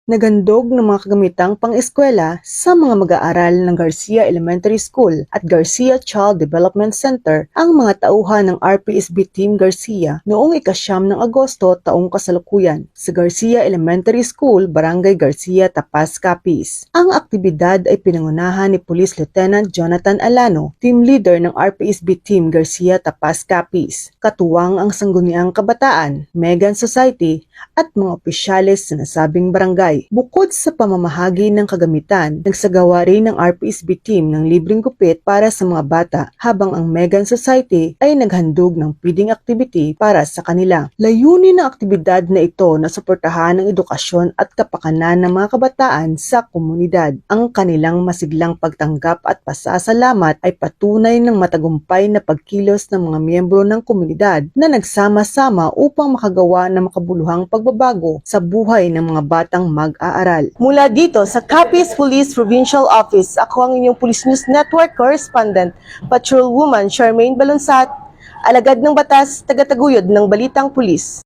Naghandog ng mga kagamitang pang-eskwela sa mga mag-aaral ng Garcia Elementary School at Garcia Child Development Center ang mga tauhan ng RPSB Team Garcia noong ika-9 ng Agosto taong kasalukuyan sa Garcia Elementary School, Barangay Garcia, Tapas, Capiz. Ang aktibidad ay pinangunahan ni Police Lieutenant Jonathan Alano, team leader ng RPSB Team Garcia, Tapas, Capiz. Katuwang ang sangguniang kabataan, Megan Society at mga opisyales sa nasabing barangay. Bukod sa pamamahagi ng kagamitan, nagsagawa rin ng RPSB team ng libreng gupit para sa mga bata, habang ang Megan Society ay naghandog ng feeding activity para sa kanila. Layunin ng aktibidad na ito na suportahan ang edukasyon at kapakanan ng mga kabataan sa komunidad. Ang kanilang masiglang pagtanggap at pasasalamat ay patunay ng matagumpay na pagkilos ng mga miyembro ng komunidad na nagsama-sama upang makagawa ng makabuluhang pagbabago sa buhay ng mga batang mag-aaral. Mula dito sa Capiz Police Provincial Office, ako ang inyong Police News Network Correspondent, Patrolwoman Charmaine Balunsat, alagad ng batas, tagataguyod ng Balitang Pulis.